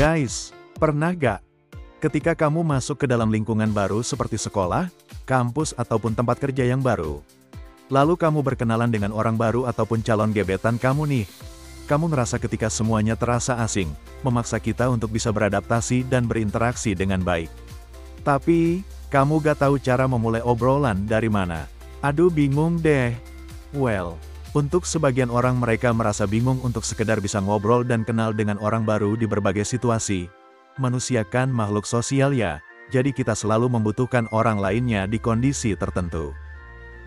Guys, pernah gak? Ketika kamu masuk ke dalam lingkungan baru seperti sekolah, kampus ataupun tempat kerja yang baru. Lalu kamu berkenalan dengan orang baru ataupun calon gebetan kamu nih. Kamu ngerasa ketika semuanya terasa asing, memaksa kita untuk bisa beradaptasi dan berinteraksi dengan baik. Tapi, kamu gak tahu cara memulai obrolan dari mana. Aduh bingung deh. Well, untuk sebagian orang mereka merasa bingung untuk sekedar bisa ngobrol dan kenal dengan orang baru di berbagai situasi. Manusia kan makhluk sosial ya, jadi kita selalu membutuhkan orang lainnya di kondisi tertentu.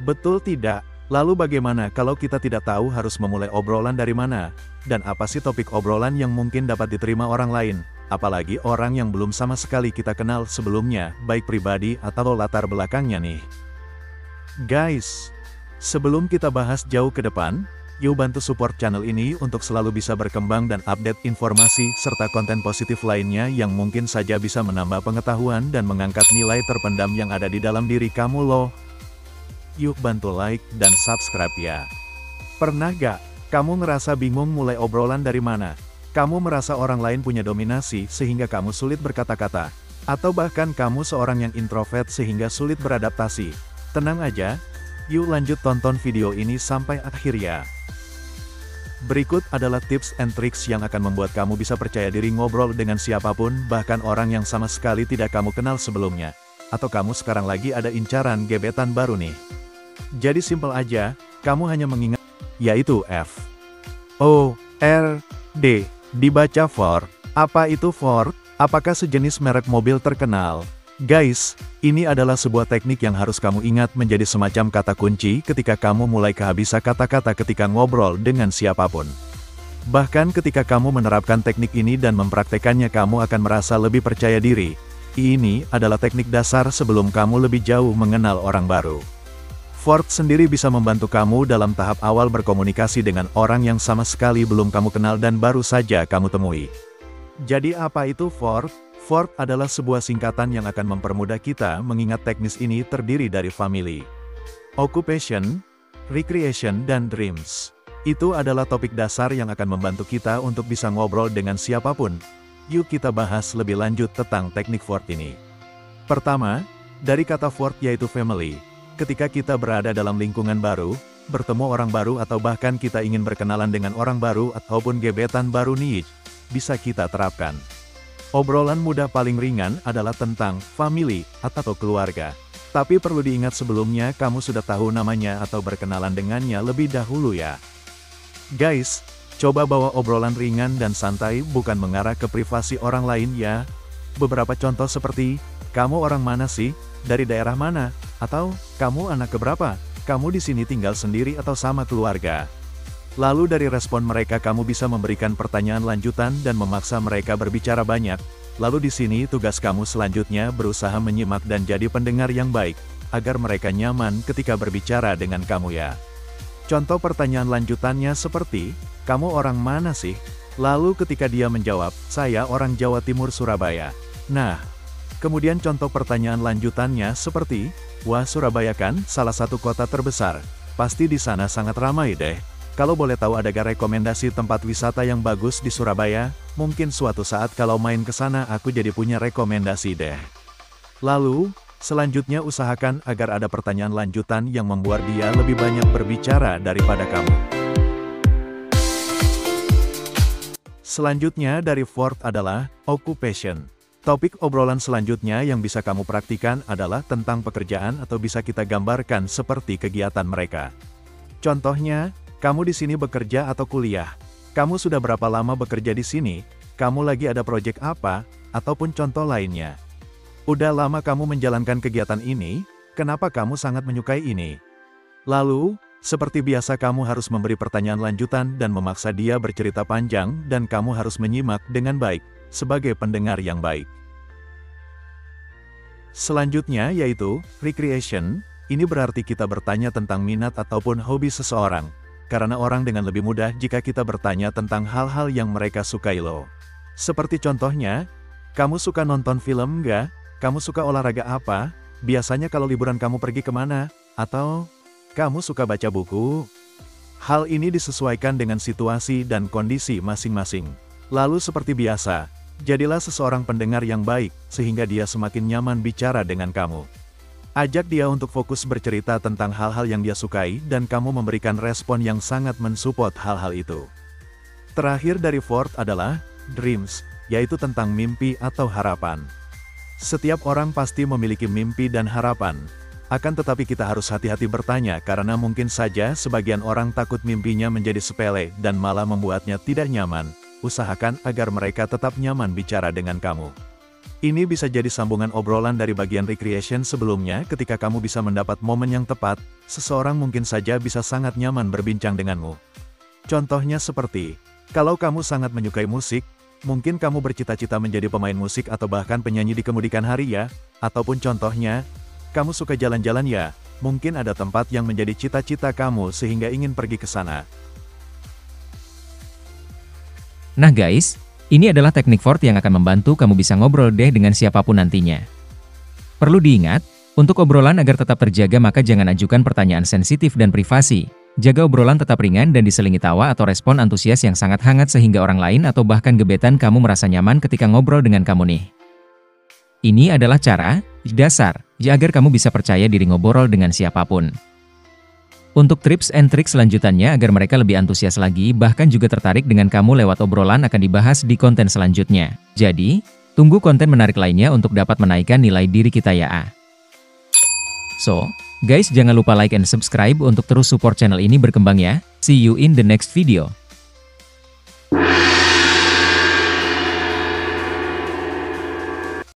Betul tidak? Lalu bagaimana kalau kita tidak tahu harus memulai obrolan dari mana? Dan apa sih topik obrolan yang mungkin dapat diterima orang lain? Apalagi orang yang belum sama sekali kita kenal sebelumnya, baik pribadi atau latar belakangnya nih. Guys, sebelum kita bahas jauh ke depan, yuk bantu support channel ini untuk selalu bisa berkembang dan update informasi serta konten positif lainnya yang mungkin saja bisa menambah pengetahuan dan mengangkat nilai terpendam yang ada di dalam diri kamu loh. Yuk bantu like dan subscribe ya. Pernah gak, kamu ngerasa bingung mulai obrolan dari mana? Kamu merasa orang lain punya dominasi sehingga kamu sulit berkata-kata? Atau bahkan kamu seorang yang introvert sehingga sulit beradaptasi? Tenang aja, yuk lanjut tonton video ini sampai akhir ya. Berikut adalah tips and tricks yang akan membuat kamu bisa percaya diri ngobrol dengan siapapun, bahkan orang yang sama sekali tidak kamu kenal sebelumnya. Atau kamu sekarang lagi ada incaran gebetan baru nih. Jadi simpel aja, kamu hanya mengingat, yaitu F O R D, dibaca Ford. Apa itu Ford? Apakah sejenis merek mobil terkenal? Guys, ini adalah sebuah teknik yang harus kamu ingat menjadi semacam kata kunci ketika kamu mulai kehabisan kata-kata ketika ngobrol dengan siapapun. Bahkan ketika kamu menerapkan teknik ini dan mempraktekannya, kamu akan merasa lebih percaya diri. Ini adalah teknik dasar sebelum kamu lebih jauh mengenal orang baru. Ford sendiri bisa membantu kamu dalam tahap awal berkomunikasi dengan orang yang sama sekali belum kamu kenal dan baru saja kamu temui. Jadi apa itu Ford? Ford adalah sebuah singkatan yang akan mempermudah kita mengingat teknis ini terdiri dari family, occupation, recreation dan dreams. Itu adalah topik dasar yang akan membantu kita untuk bisa ngobrol dengan siapapun. Yuk kita bahas lebih lanjut tentang teknik Ford ini. Pertama, dari kata Ford yaitu family. Ketika kita berada dalam lingkungan baru, bertemu orang baru atau bahkan kita ingin berkenalan dengan orang baru ataupun gebetan baru nih, bisa kita terapkan. Obrolan mudah paling ringan adalah tentang family atau keluarga. Tapi perlu diingat sebelumnya kamu sudah tahu namanya atau berkenalan dengannya lebih dahulu ya. Guys, coba bawa obrolan ringan dan santai, bukan mengarah ke privasi orang lain ya. Beberapa contoh seperti, kamu orang mana sih? Dari daerah mana? Atau, kamu anak keberapa? Kamu di sini tinggal sendiri atau sama keluarga? Lalu dari respon mereka kamu bisa memberikan pertanyaan lanjutan dan memaksa mereka berbicara banyak. Lalu di sini tugas kamu selanjutnya berusaha menyimak dan jadi pendengar yang baik, agar mereka nyaman ketika berbicara dengan kamu ya. Contoh pertanyaan lanjutannya seperti, kamu orang mana sih? Lalu ketika dia menjawab, saya orang Jawa Timur Surabaya. Nah, kemudian contoh pertanyaan lanjutannya seperti, wah Surabaya kan salah satu kota terbesar, pasti di sana sangat ramai deh. Kalau boleh tahu ada gak rekomendasi tempat wisata yang bagus di Surabaya? Mungkin suatu saat kalau main ke sana aku jadi punya rekomendasi deh. Lalu, selanjutnya usahakan agar ada pertanyaan lanjutan yang membuat dia lebih banyak berbicara daripada kamu. Selanjutnya dari Ford adalah occupation. Topik obrolan selanjutnya yang bisa kamu praktikan adalah tentang pekerjaan atau bisa kita gambarkan seperti kegiatan mereka. Contohnya, kamu di sini bekerja atau kuliah? Kamu sudah berapa lama bekerja di sini? Kamu lagi ada proyek apa? Ataupun contoh lainnya. Udah lama kamu menjalankan kegiatan ini? Kenapa kamu sangat menyukai ini? Lalu, seperti biasa kamu harus memberi pertanyaan lanjutan dan memaksa dia bercerita panjang dan kamu harus menyimak dengan baik, sebagai pendengar yang baik. Selanjutnya yaitu, recreation. Ini berarti kita bertanya tentang minat ataupun hobi seseorang. Karena orang dengan lebih mudah jika kita bertanya tentang hal-hal yang mereka sukai loh. Seperti contohnya, kamu suka nonton film nggak? Kamu suka olahraga apa? Biasanya kalau liburan kamu pergi kemana? Atau, kamu suka baca buku? Hal ini disesuaikan dengan situasi dan kondisi masing-masing. Lalu seperti biasa, Jadilah seseorang pendengar yang baik, sehingga dia semakin nyaman bicara dengan kamu. Ajak dia untuk fokus bercerita tentang hal-hal yang dia sukai dan kamu memberikan respon yang sangat mensupport hal-hal itu. Terakhir dari Ford adalah dreams, yaitu tentang mimpi atau harapan. Setiap orang pasti memiliki mimpi dan harapan. Akan tetapi kita harus hati-hati bertanya karena mungkin saja sebagian orang takut mimpinya menjadi sepele dan malah membuatnya tidak nyaman. Usahakan agar mereka tetap nyaman bicara dengan kamu. Ini bisa jadi sambungan obrolan dari bagian recreation sebelumnya. Ketika kamu bisa mendapat momen yang tepat, seseorang mungkin saja bisa sangat nyaman berbincang denganmu. Contohnya seperti, kalau kamu sangat menyukai musik, mungkin kamu bercita-cita menjadi pemain musik atau bahkan penyanyi di kemudian hari ya, ataupun contohnya, kamu suka jalan-jalan ya, mungkin ada tempat yang menjadi cita-cita kamu sehingga ingin pergi ke sana. Nah guys, ini adalah teknik Ford yang akan membantu kamu bisa ngobrol deh dengan siapapun nantinya. Perlu diingat, untuk obrolan agar tetap terjaga maka jangan ajukan pertanyaan sensitif dan privasi. Jaga obrolan tetap ringan dan diselingi tawa atau respon antusias yang sangat hangat sehingga orang lain atau bahkan gebetan kamu merasa nyaman ketika ngobrol dengan kamu nih. Ini adalah cara dasar agar kamu bisa percaya diri ngobrol dengan siapapun. Untuk tips and trik selanjutannya agar mereka lebih antusias lagi bahkan juga tertarik dengan kamu lewat obrolan akan dibahas di konten selanjutnya. Jadi, tunggu konten menarik lainnya untuk dapat menaikkan nilai diri kita ya. So, guys jangan lupa like and subscribe untuk terus support channel ini berkembang ya. See you in the next video.